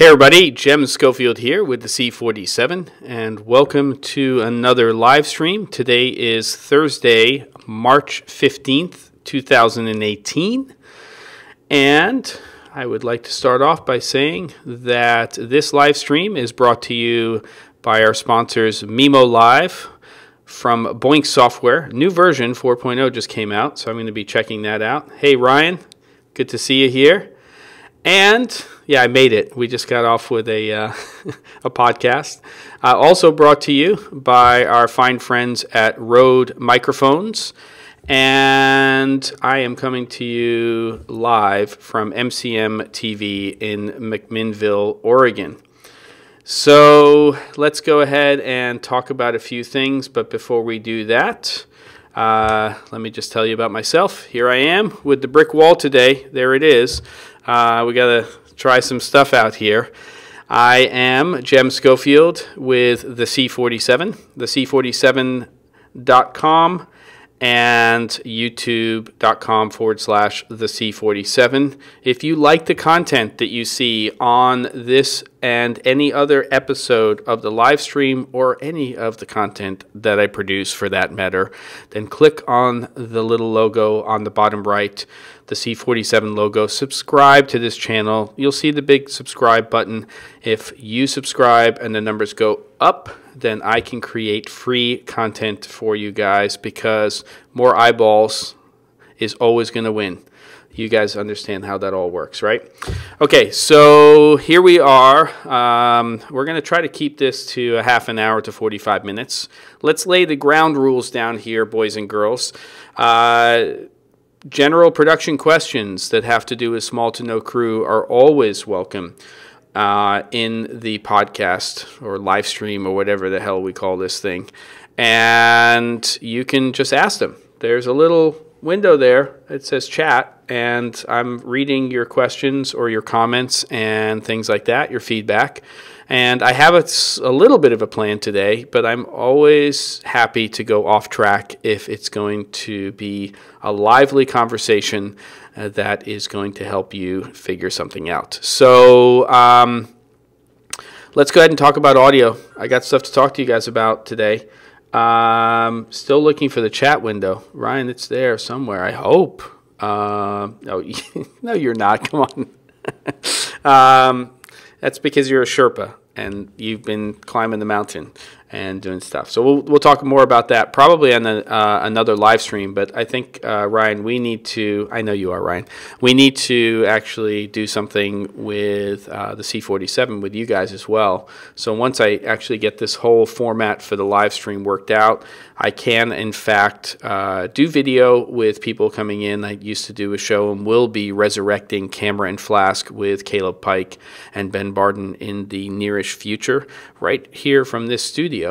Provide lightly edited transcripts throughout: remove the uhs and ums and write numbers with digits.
Hey everybody, Jem Schofield here with the C47, and welcome to another live stream. Today is Thursday, March 15th, 2018, and I would like to start off by saying that this live stream is brought to you by our sponsors Mimo Live from Boink Software. New version 4.0 just came out, so I'm going to be checking that out. Hey Ryan, good to see you here. And yeah, I made it. We just got off with a a podcast. Also brought to you by our fine friends at RØDE Microphones. And I am coming to you live from MCM TV in McMinnville, Oregon. So let's go ahead and talk about a few things. But before we do that, let me just tell you about myself. Here I am with the brick wall today. There it is. We got to try some stuff out here. I am Jem Schofield with the C47, theC47.com, and youtube.com/theC47. If you like the content that you see on this and any other episode of the live stream or any of the content that I produce for that matter, then click on the little logo on the bottom right, the C47 logo. Subscribe to this channel. You'll see the big subscribe button. If you subscribe and the numbers go up, then I can create free content for you guys, because more eyeballs is always going to win. You guys understand how that all works, right? Okay, so here we are. We're going to try to keep this to a half an hour to 45 minutes. Let's lay the ground rules down here, boys and girls. General production questions that have to do with small to no crew are always welcome in the podcast or live stream or whatever the hell we call this thing. And you can just ask them. There's a little window there. It says chat, and I'm reading your questions or your comments and things like that, your feedback. And I have a little bit of a plan today, but I'm always happy to go off track if it's going to be a lively conversation that is going to help you figure something out. So let's go ahead and talk about audio. I got stuff to talk to you guys about today. Still looking for the chat window. Ryan, it's there somewhere, I hope. No, no, you're not. Come on. That's because you're a Sherpa and you've been climbing the mountain and doing stuff. So we'll talk more about that probably on another live stream. But I think, Ryan, we need to, I know you are, Ryan, we need to actually do something with the C47 with you guys as well. So once I actually get this whole format for the live stream worked out, I can, in fact, do video with people coming in. I used to do a show and will be resurrecting Camera and Flask with Caleb Pike and Ben Barden in the nearish future, right here from this studio.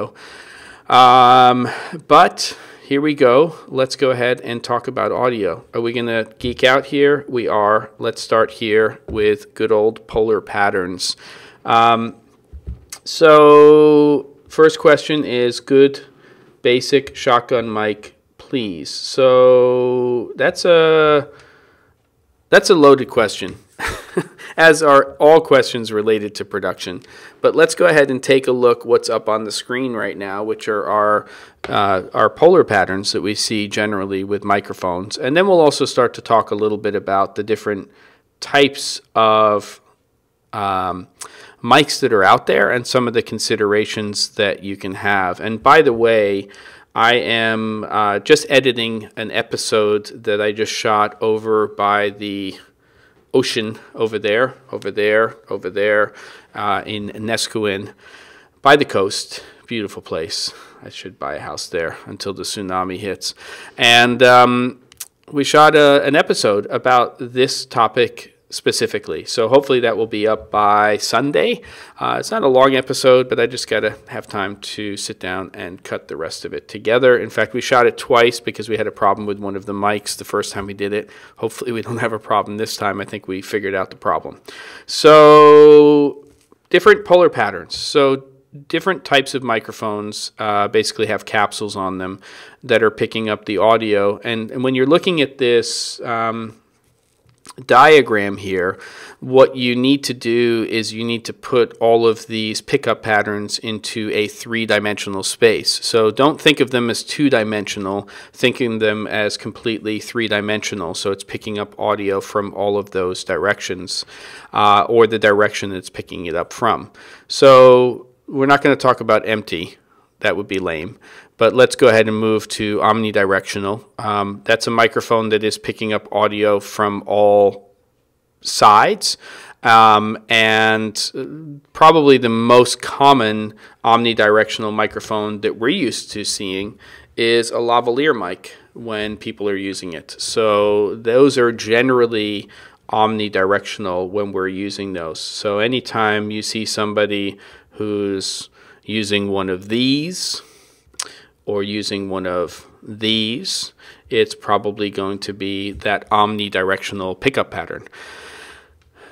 But here we go. Let's go ahead and talk about audio. Are we going to geek out here? We are. Let's start here with good old polar patterns. So first question is good basic shotgun mic, please. So that's a loaded question, as are all questions related to production. But let's go ahead and take a look what's up on the screen right now, which are our polar patterns that we see generally with microphones. And then we'll also start to talk a little bit about the different types of mics that are out there and some of the considerations that you can have. And by the way, I am just editing an episode that I just shot over by the ocean over there in Nesquin by the coast. Beautiful place. I should buy a house there until the tsunami hits. And we shot an episode about this topic specifically. So hopefully that will be up by Sunday. It's not a long episode, but I just got to have time to sit down and cut the rest of it together. In fact, we shot it twice because we had a problem with one of the mics the first time we did it. Hopefully we don't have a problem this time. I think we figured out the problem. So different polar patterns. So different types of microphones basically have capsules on them that are picking up the audio. And when you're looking at this diagram here, what you need to do is you need to put all of these pickup patterns into a three-dimensional space. So don't think of them as two-dimensional, think of them as completely three-dimensional. So it's picking up audio from all of those directions, or the direction it's picking it up from. So we're not going to talk about empty. That would be lame. But let's go ahead and move to omnidirectional. That's a microphone that is picking up audio from all sides. And probably the most common omnidirectional microphone that we're used to seeing is a lavalier mic when people are using it. So those are generally omnidirectional when we're using those. So anytime you see somebody who's using one of these or using one of these, it's probably going to be that omnidirectional pickup pattern.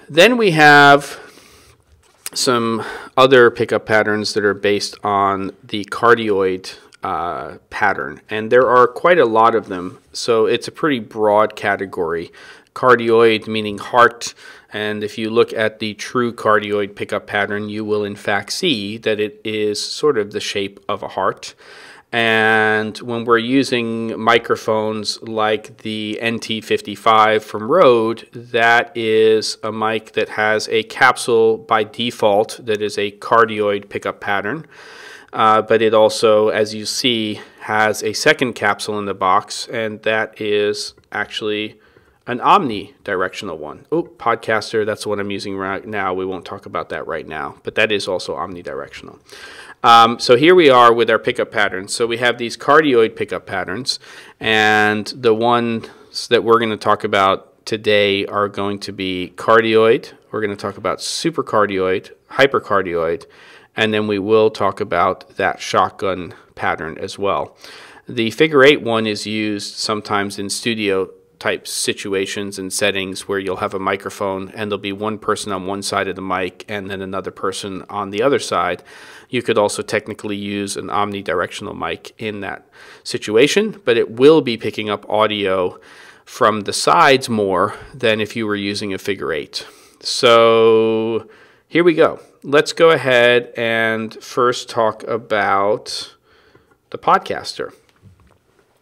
Then we have some other pickup patterns that are based on the cardioid pattern, and there are quite a lot of them, so it's a pretty broad category. Cardioid meaning heart, and if you look at the true cardioid pickup pattern, you will in fact see that it is sort of the shape of a heart. And when we're using microphones like the NT55 from Rode, that is a mic that has a capsule by default that is a cardioid pickup pattern. But it also, as you see, has a second capsule in the box, and that is actually an omnidirectional one. Oh, Podcaster, that's what I'm using right now. We won't talk about that right now, but that is also omnidirectional. So here we are with our pickup patterns. So we have these cardioid pickup patterns, and the ones that we're going to talk about today are going to be cardioid. We're going to talk about supercardioid, hypercardioid, and then we will talk about that shotgun pattern as well. The figure 8 one is used sometimes in studio type situations and settings where you'll have a microphone and there'll be one person on one side of the mic and then another person on the other side. You could also technically use an omnidirectional mic in that situation, but it will be picking up audio from the sides more than if you were using a figure 8. So here we go. Let's go ahead and first talk about the Podcaster.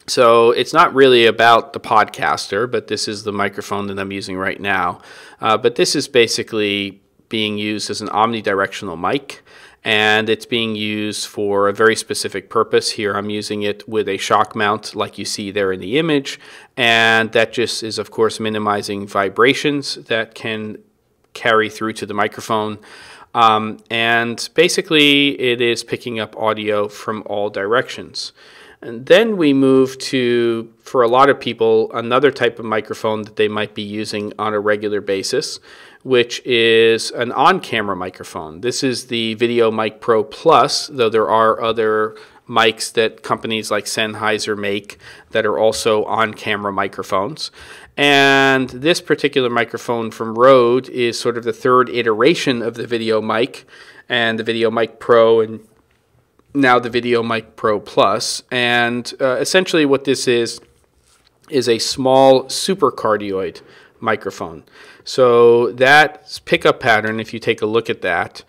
So it's not really about the Podcaster, but this is the microphone that I'm using right now. But this is basically being used as an omnidirectional mic, and it's being used for a very specific purpose. Here I'm using it with a shock mount like you see there in the image, and that just is of course minimizing vibrations that can carry through to the microphone. And basically it is picking up audio from all directions. And then we move to, for a lot of people, another type of microphone that they might be using on a regular basis, which is an on-camera microphone. This is the Video Mic Pro Plus, though there are other mics that companies like Sennheiser make that are also on-camera microphones. And this particular microphone from Rode is sort of the third iteration of the Video Mic and the Video Mic Pro and now the Video Mic Pro Plus. And essentially what this is a small supercardioid microphone. So that pickup pattern, if you take a look at that,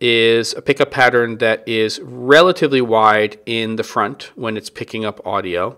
is a pickup pattern that is relatively wide in the front when it's picking up audio.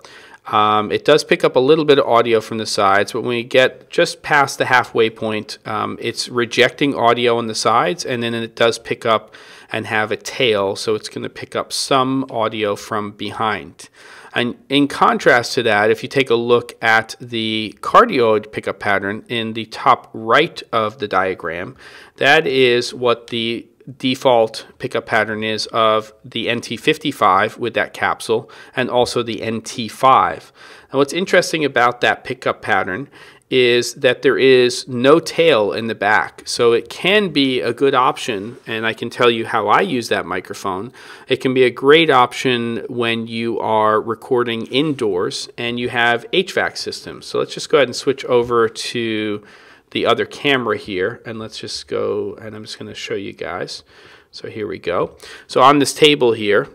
It does pick up a little bit of audio from the sides, but when we get just past the halfway point, it's rejecting audio on the sides, and then it does pick up and have a tail, so it's going to pick up some audio from behind. And in contrast to that, if you take a look at the cardioid pickup pattern in the top right of the diagram, that is what the default pickup pattern is of the NT55 with that capsule and also the NT5. Now what's interesting about that pickup pattern is that there is no tail in the back, so it can be a good option, and I can tell you how I use that microphone. It can be a great option when you are recording indoors and you have HVAC systems. So let's just go ahead and switch over to the other camera here, and let's just go, and I'm just going to show you guys. So here we go. So on this table here,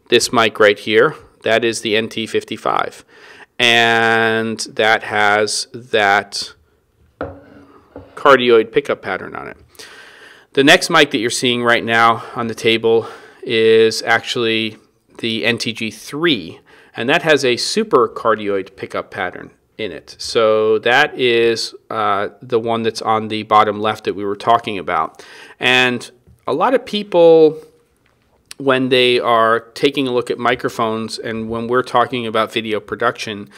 this mic right here, that is the NT55, and that has that cardioid pickup pattern on it. The next mic that you're seeing right now on the table is actually the NTG3, and that has a super cardioid pickup pattern in it. So that is the one that's on the bottom left that we were talking about. And a lot of people, when they are taking a look at microphones and when we're talking about video production,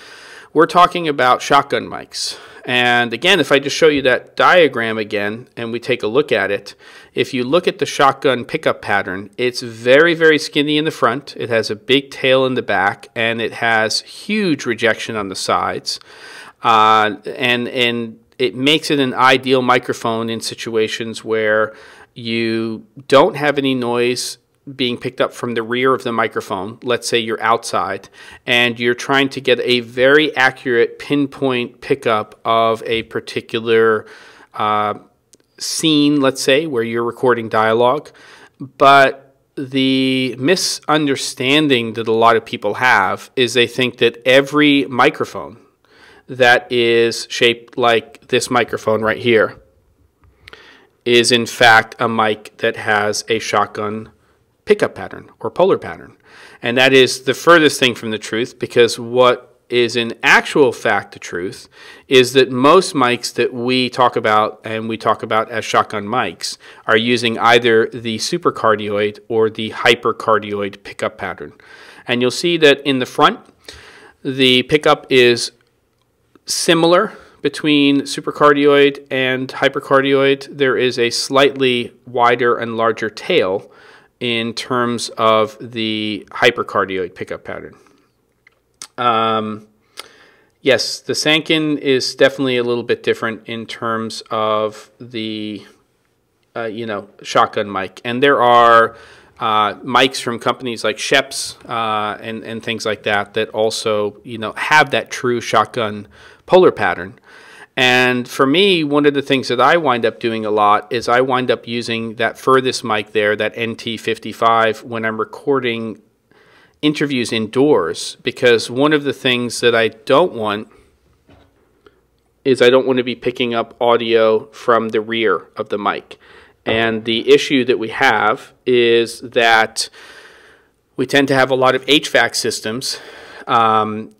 we're talking about shotgun mics. And again, if I just show you that diagram again and we take a look at it, if you look at the shotgun pickup pattern, it's very, very skinny in the front. It has a big tail in the back, and it has huge rejection on the sides. And it makes it an ideal microphone in situations where you don't have any noise being picked up from the rear of the microphone. Let's say you're outside and you're trying to get a very accurate pinpoint pickup of a particular scene, let's say, where you're recording dialogue. But the misunderstanding that a lot of people have is they think that every microphone that is shaped like this microphone right here is in fact a mic that has a shotgun pickup pattern or polar pattern. And that is the furthest thing from the truth, because what is in actual fact the truth is that most mics that we talk about, and we talk about as shotgun mics, are using either the supercardioid or the hypercardioid pickup pattern. And you'll see that in the front, the pickup is similar between supercardioid and hypercardioid. There is a slightly wider and larger tail in terms of the hypercardioid pickup pattern. Yes, the Sanken is definitely a little bit different in terms of the shotgun mic, and there are mics from companies like Schoeps and things like that that also have that true shotgun polar pattern. And for me, one of the things that I wind up doing a lot is I wind up using that furthest mic there, that NT55, when I'm recording interviews indoors, because one of the things that I don't want is I don't want to be picking up audio from the rear of the mic. And the issue that we have is that we tend to have a lot of HVAC systems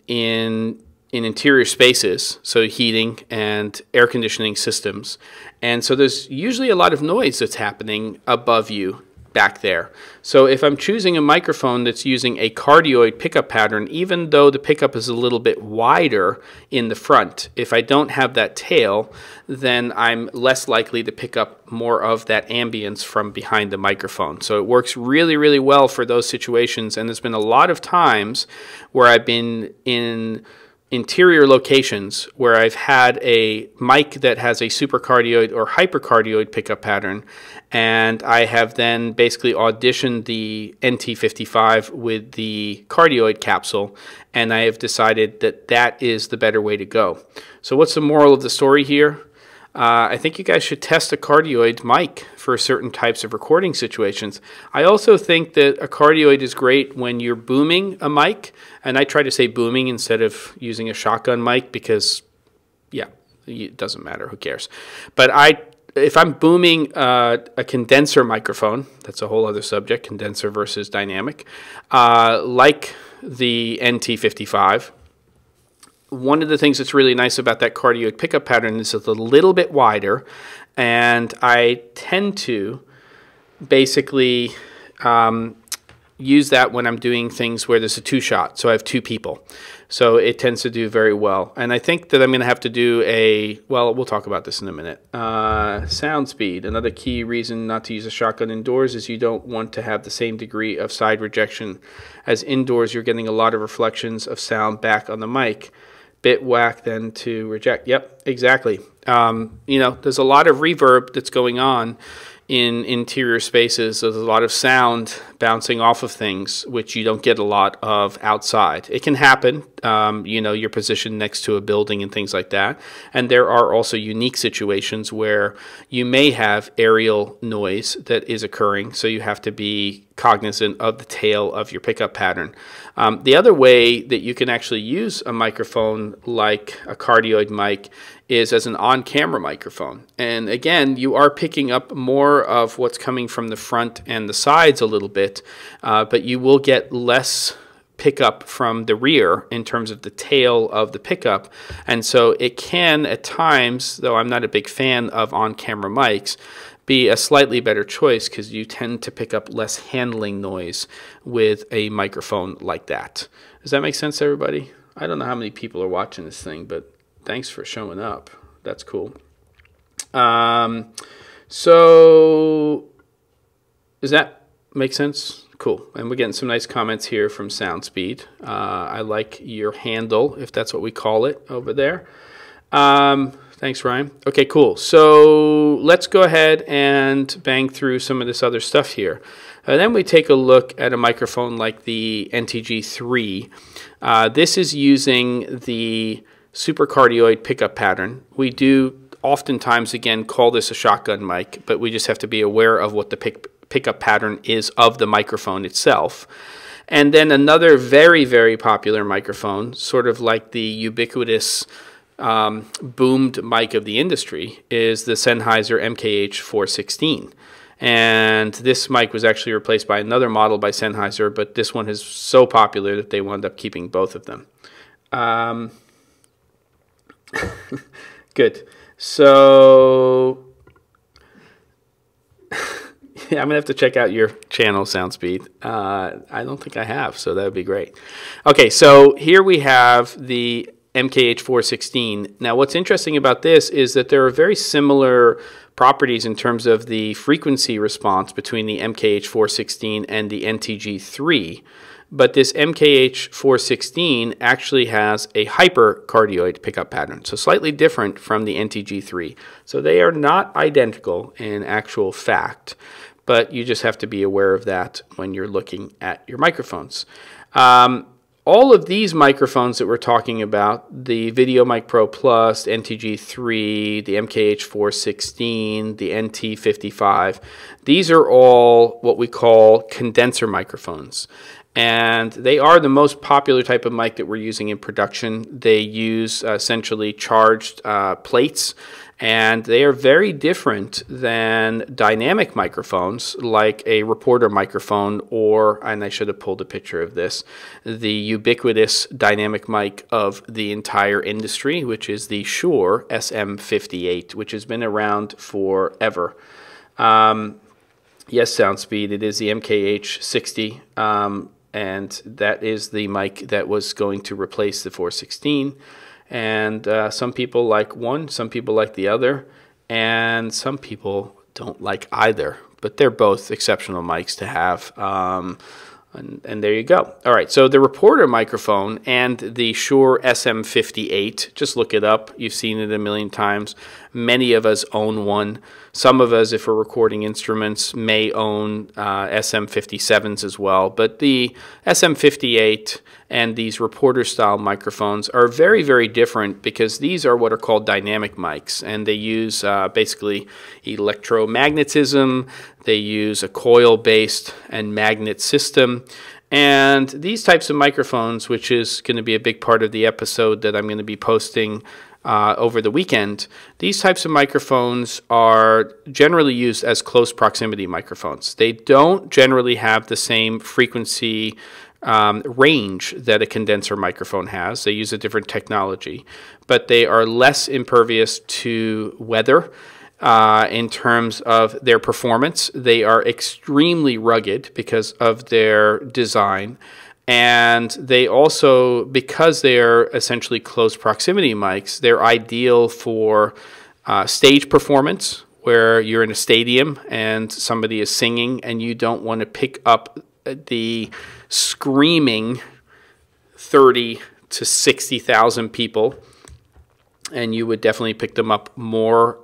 in interior spaces, so heating and air conditioning systems. And so there's usually a lot of noise that's happening above you back there. So if I'm choosing a microphone that's using a cardioid pickup pattern, even though the pickup is a little bit wider in the front, if I don't have that tail, then I'm less likely to pick up more of that ambience from behind the microphone. So it works really, really well for those situations. And there's been a lot of times where I've been in interior locations where I've had a mic that has a supercardioid or hypercardioid pickup pattern, and I have then basically auditioned the NT55 with the cardioid capsule, and I have decided that that is the better way to go. So what's the moral of the story here? I think you guys should test a cardioid mic for certain types of recording situations. I also think that a cardioid is great when you're booming a mic, and I try to say booming instead of using a shotgun mic because, yeah, it doesn't matter, who cares. But if I'm booming a condenser microphone, that's a whole other subject, condenser versus dynamic, like the NT55, one of the things that's really nice about that cardioid pickup pattern is it's a little bit wider, and I tend to basically use that when I'm doing things where there's a two-shot, so I have two people. So it tends to do very well. And I think that I'm going to have to do well, we'll talk about this in a minute. Sound speed. Another key reason not to use a shotgun indoors is you don't want to have the same degree of side rejection. As indoors, you're getting a lot of reflections of sound back on the mic. Bit whack then to reject. Yep, exactly. There's a lot of reverb that's going on in interior spaces. There's a lot of sound bouncing off of things, which you don't get a lot of outside. It can happen, you know, you're positioned next to a building and things like that. And there are also unique situations where you may have aerial noise that is occurring, so you have to be cognizant of the tail of your pickup pattern. The other way that you can actually use a microphone like a cardioid mic is as an on-camera microphone. And again, you are picking up more of what's coming from the front and the sides a little bit, but you will get less pickup from the rear in terms of the tail of the pickup. And so it can at times, though I'm not a big fan of on-camera mics, be a slightly better choice because you tend to pick up less handling noise with a microphone like that. Does that make sense to everybody? I don't know how many people are watching this thing, but thanks for showing up. That's cool. So does that make sense? Cool. And we're getting some nice comments here from SoundSpeed. I like your handle, if that's what we call it over there. Thanks, Ryan. Okay, cool. So let's go ahead and bang through some of this other stuff here. Then we take a look at a microphone like the NTG3. This is using the supercardioid pickup pattern. We do oftentimes, again, call this a shotgun mic, but we just have to be aware of what the pickup pattern is of the microphone itself. And then another very, very popular microphone, sort of like the ubiquitous boomed mic of the industry, is the Sennheiser MKH416. And this mic was actually replaced by another model by Sennheiser, but this one is so popular that they wound up keeping both of them. Good. So yeah, I'm going to have to check out your channel, SoundSpeed. I don't think I have, so that would be great. Okay, so here we have the MKH416. Now, what's interesting about this is that there are very similar properties in terms of the frequency response between the MKH416 and the NTG3. But this MKH416 actually has a hypercardioid pickup pattern, so slightly different from the NTG3. So they are not identical in actual fact, but you just have to be aware of that when you're looking at your microphones. All of these microphones that we're talking about, the VideoMic Pro Plus, NTG3, the MKH416, the NT55, these are all what we call condenser microphones. And they are the most popular type of mic that we're using in production. They use essentially charged plates, and they are very different than dynamic microphones like a reporter microphone or, and I should have pulled a picture of this, the ubiquitous dynamic mic of the entire industry, which is the Shure SM58, which has been around forever. Yes, SoundSpeed, it is the MKH60. And that is the mic that was going to replace the 416. And some people like one, some people like the other, and some people don't like either. But they're both exceptional mics to have. And there you go. All right, so the reporter microphone and the Shure SM58, just look it up. You've seen it a million times. Many of us own one. Some of us, if we're recording instruments, may own SM57s as well. But the SM58 and these reporter-style microphones are very, very different because these are what are called dynamic mics, and they use basically electromagnetism. They use a coil-based and magnet system. And these types of microphones, which is going to be a big part of the episode that I'm going to be posting over the weekend, these types of microphones are generally used as close proximity microphones. They don't generally have the same frequency range that a condenser microphone has. They use a different technology, but they are less impervious to weather. In terms of their performance, they are extremely rugged because of their design. And they also, because they are essentially close proximity mics, they're ideal for stage performance, where you're in a stadium and somebody is singing and you don't want to pick up the screaming 30 to 60,000 people and you would definitely pick them up more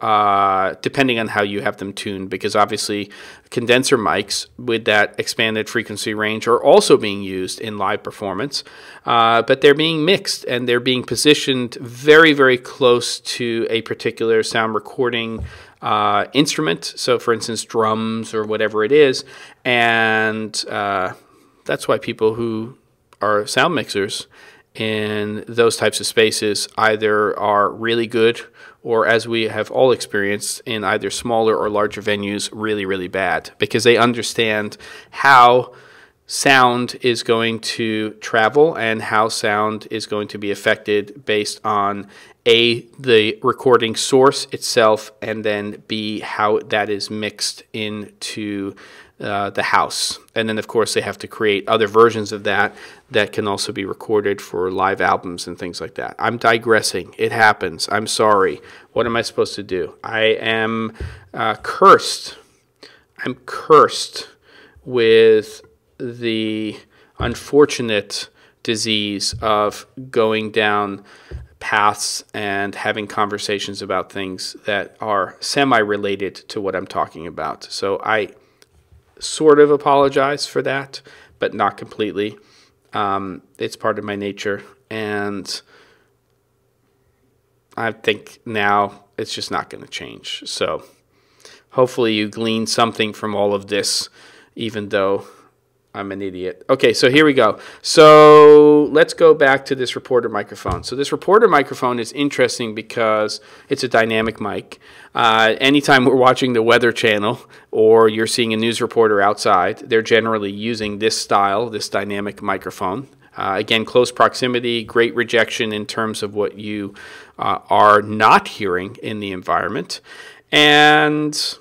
depending on how you have them tuned, because obviously condenser mics with that expanded frequency range are also being used in live performance, but they're being mixed and they're being positioned very, very close to a particular sound recording instrument. So for instance, drums or whatever it is, and that's why people who are sound mixers in those types of spaces either are really good, or, as we have all experienced in either smaller or larger venues, really, really bad, because they understand how sound is going to travel and how sound is going to be affected based on A, the recording source itself, and then B, how that is mixed into the house. And then of course they have to create other versions of that that can also be recorded for live albums and things like that. I'm digressing. It happens. I'm sorry. What am I supposed to do? I am cursed. I'm cursed with the unfortunate disease of going down paths and having conversations about things that are semi-related to what I'm talking about. So I sort of apologize for that, but not completely. It's part of my nature, and I think now it's just not going to change. So hopefully you glean something from all of this, even though I'm an idiot. Okay, so here we go. So let's go back to this reporter microphone. So this reporter microphone is interesting because it's a dynamic mic. Anytime we're watching the Weather Channel or you're seeing a news reporter outside, they're generally using this style, this dynamic microphone. Again, close proximity, great rejection in terms of what you are not hearing in the environment. And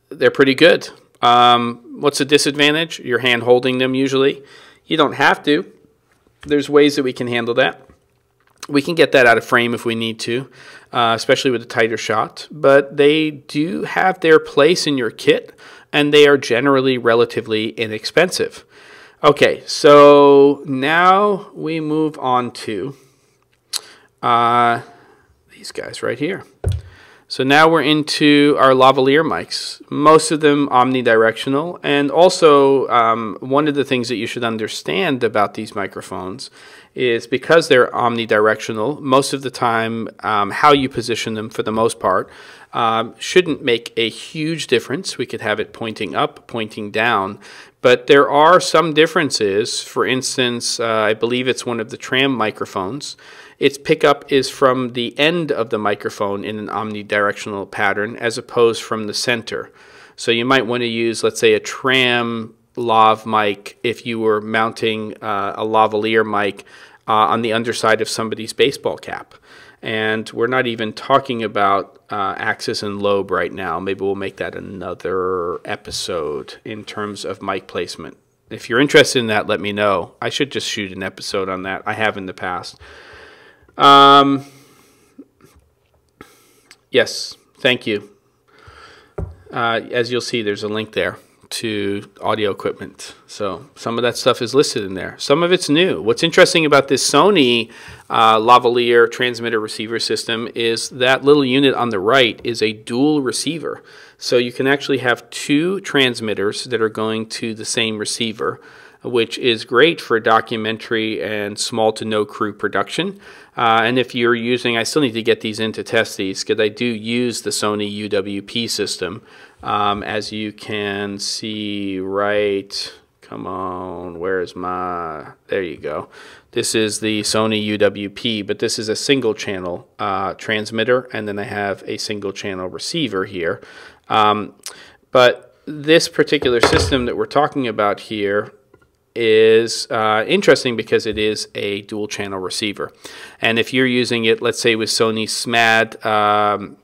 they're pretty good. What's the disadvantage? Your hand holding them usually. You don't have to. There's ways that we can handle that. We can get that out of frame if we need to, especially with a tighter shot. But they do have their place in your kit, and they are generally relatively inexpensive. Okay, so now we move on to these guys right here. So now we're into our lavalier mics, most of them omnidirectional. And also one of the things that you should understand about these microphones is because they're omnidirectional, most of the time how you position them for the most part shouldn't make a huge difference. We could have it pointing up, pointing down. But there are some differences. For instance, I believe it's one of the tram microphones. Its pickup is from the end of the microphone in an omnidirectional pattern as opposed from the center. So you might want to use, let's say, a tram lav mic if you were mounting a lavalier mic on the underside of somebody's baseball cap. And we're not even talking about axis and lobe right now. Maybe we'll make that another episode in terms of mic placement. If you're interested in that, let me know. I should just shoot an episode on that. I have in the past. Yes, thank you. As you'll see, there's a link there to audio equipment. So some of that stuff is listed in there. Some of it's new. What's interesting about this Sony lavalier transmitter receiver system is that little unit on the right is a dual receiver. So you can actually have two transmitters that are going to the same receiver, which is great for documentary and small to no crew production. And if you're using, I still need to get these in to test these because I do use the Sony UWP system. As you can see right, come on, where's my, there you go. This is the Sony UWP, but this is a single channel transmitter, and then I have a single channel receiver here. But this particular system that we're talking about here is interesting because it is a dual channel receiver. And if you're using it, let's say with Sony SMALLHD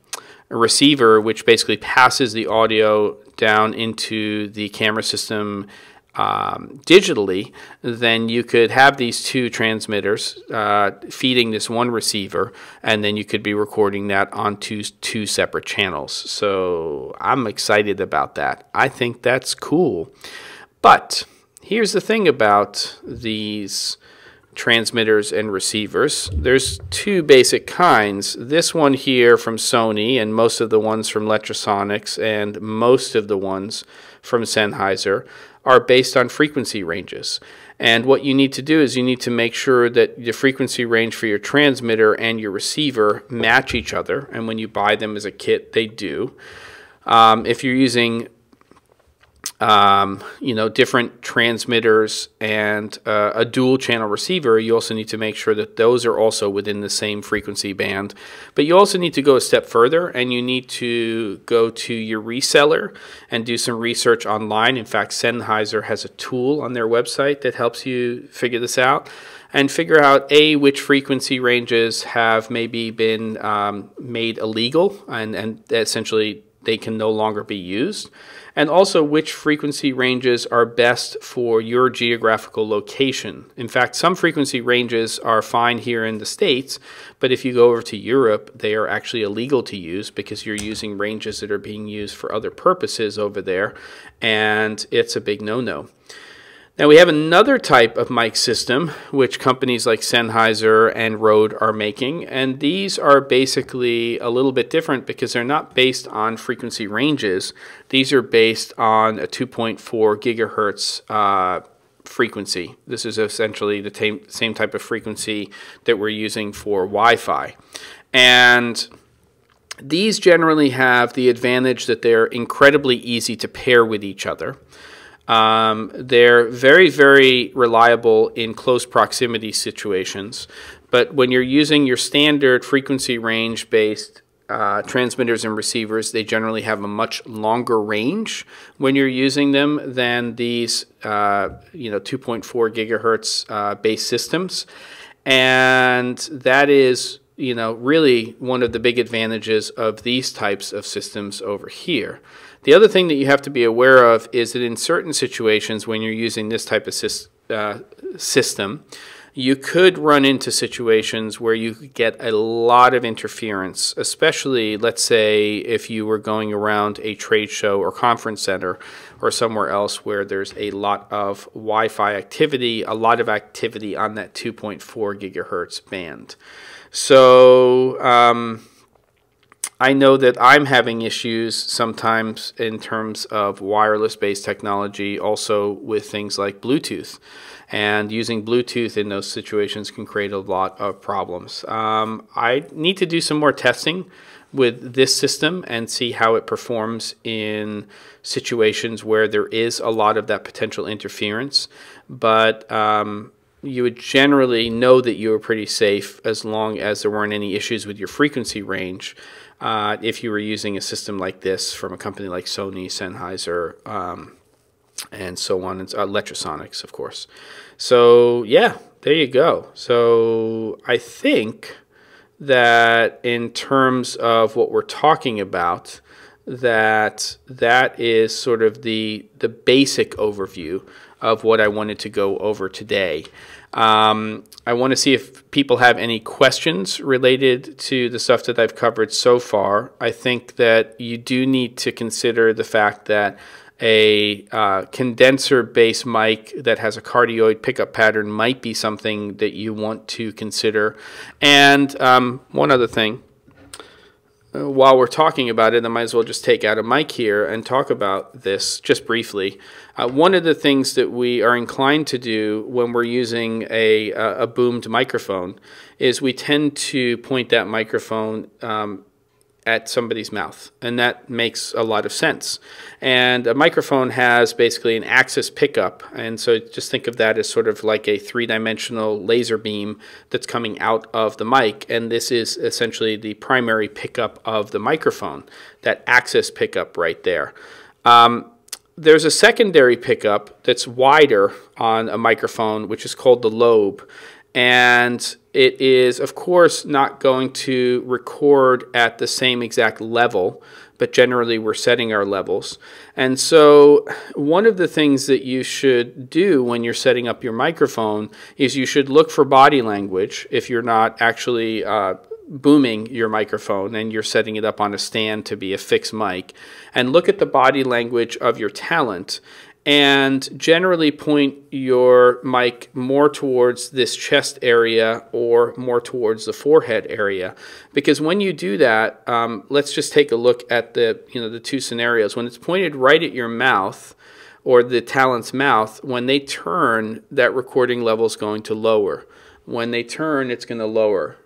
receiver, which basically passes the audio down into the camera system digitally, then you could have these two transmitters feeding this one receiver, and then you could be recording that onto two separate channels. So I'm excited about that. I think that's cool. But here's the thing about these transmitters and receivers. There's two basic kinds. This one here from Sony, and most of the ones from Lectrosonics, and most of the ones from Sennheiser are based on frequency ranges. And what you need to do is you need to make sure that the frequency range for your transmitter and your receiver match each other. And when you buy them as a kit, they do. If you're using different transmitters and a dual channel receiver, you also need to make sure that those are also within the same frequency band. But you also need to go a step further, and you need to go to your reseller and do some research online. In fact, Sennheiser has a tool on their website that helps you figure this out and figure out which frequency ranges have maybe been made illegal and essentially they can no longer be used, and also which frequency ranges are best for your geographical location. In fact, some frequency ranges are fine here in the States, but if you go over to Europe, they are actually illegal to use because you're using ranges that are being used for other purposes over there, and it's a big no-no. Now we have another type of mic system which companies like Sennheiser and RØDE are making, and these are basically a little bit different because they're not based on frequency ranges. These are based on a 2.4 gigahertz frequency. This is essentially the same type of frequency that we're using for Wi-Fi. And these generally have the advantage that they're incredibly easy to pair with each other. They're very, very reliable in close proximity situations, but when you're using your standard frequency range based transmitters and receivers, they generally have a much longer range when you're using them than these 2.4 gigahertz based systems, and that is really one of the big advantages of these types of systems over here. The other thing that you have to be aware of is that in certain situations when you're using this type of system, you could run into situations where you could get a lot of interference, especially, let's say, if you were going around a trade show or conference center or somewhere else where there's a lot of Wi-Fi activity, a lot of activity on that 2.4 gigahertz band. So I know that I'm having issues sometimes in terms of wireless-based technology, also with things like Bluetooth. And using Bluetooth in those situations can create a lot of problems. I need to do some more testing with this system and see how it performs in situations where there is a lot of that potential interference. But you would generally know that you were pretty safe as long as there weren't any issues with your frequency range if you were using a system like this from a company like Sony, Sennheiser, and so on, and Lectrosonics, of course. So yeah, there you go. So I think that in terms of what we're talking about, that is sort of the basic overview of what I wanted to go over today. I want to see if people have any questions related to the stuff that I've covered so far. I think that you do need to consider the fact that a condenser-based mic that has a cardioid pickup pattern might be something that you want to consider. And one other thing, while we're talking about it, I might as well just take out a mic here and talk about this just briefly. One of the things that we are inclined to do when we're using a boomed microphone is we tend to point that microphone at somebody's mouth, and that makes a lot of sense. And a microphone has basically an axis pickup, and so just think of that as sort of like a three-dimensional laser beam that's coming out of the mic, and this is essentially the primary pickup of the microphone, that axis pickup right there. There's a secondary pickup that's wider on a microphone, which is called the lobe. And it is, of course, not going to record at the same exact level, but generally we're setting our levels. And so one of the things that you should do when you're setting up your microphone is you should look for body language if you're not actually booming your microphone and you're setting it up on a stand to be a fixed mic, and look at the body language of your talent and generally point your mic more towards this chest area or more towards the forehead area. Because when you do that, let's just take a look at the two scenarios. When it's pointed right at your mouth or the talent's mouth, when they turn, that recording level is going to lower. When they turn, it's going to lower.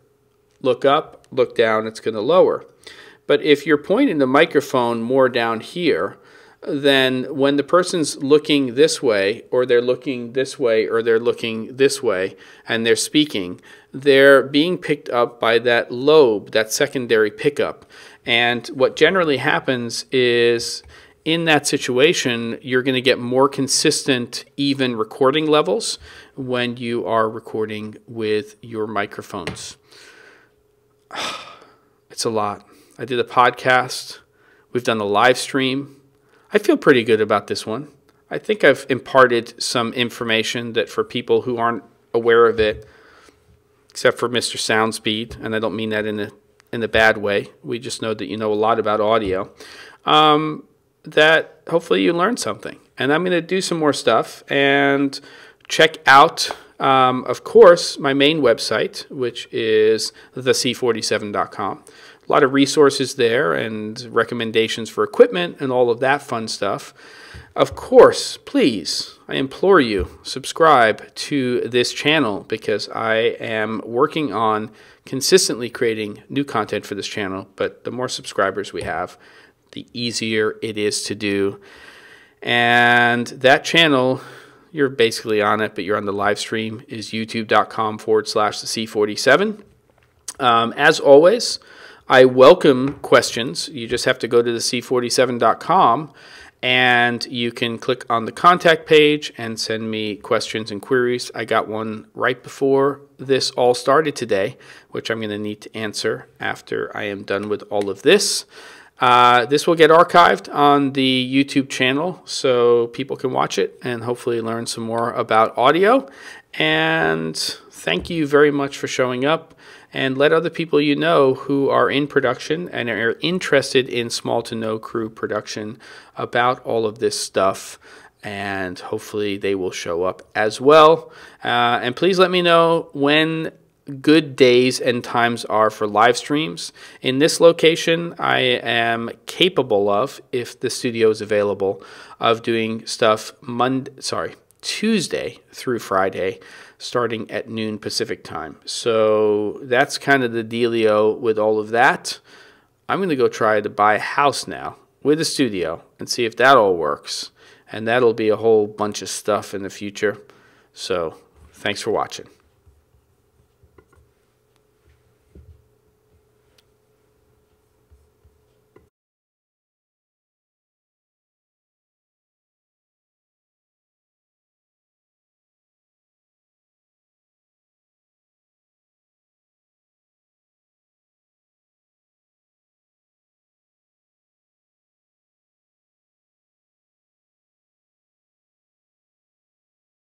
Look up, look down, it's going to lower. But if you're pointing the microphone more down here, then when the person's looking this way, or they're looking this way, or they're looking this way, and they're speaking, they're being picked up by that lobe, that secondary pickup. And what generally happens is, in that situation, you're going to get more consistent, even recording levels when you are recording with your microphones. It's a lot. I did a podcast. We've done a live stream. I feel pretty good about this one. I think I've imparted some information that for people who aren't aware of it, except for Mr. Soundspeed, and I don't mean that in a bad way. We just know that you know a lot about audio. That hopefully you learned something. And I'm going to do some more stuff and check out, of course, my main website, which is theC47.com. A lot of resources there and recommendations for equipment and all of that fun stuff. Of course, please, I implore you, subscribe to this channel because I am working on consistently creating new content for this channel. But the more subscribers we have, the easier it is to do. And that channel, you're basically on it, but you're on the live stream, is youtube.com/theC47. As always, I welcome questions. You just have to go to theC47.com and you can click on the contact page and send me questions and queries. I got one right before this all started today, which I'm going to need to answer after I am done with all of this. This will get archived on the YouTube channel so people can watch it and hopefully learn some more about audio. And thank you very much for showing up. And let other people you know who are in production and are interested in small to no crew production about all of this stuff. And hopefully they will show up as well. And please let me know when good days and times are for live streams. In this location, I am capable of, if the studio is available, of doing stuff Tuesday through Friday, starting at noon Pacific time. So that's kind of the dealio with all of that. I'm going to go try to buy a house now with a studio and see if that all works. And that'll be a whole bunch of stuff in the future. So thanks for watching.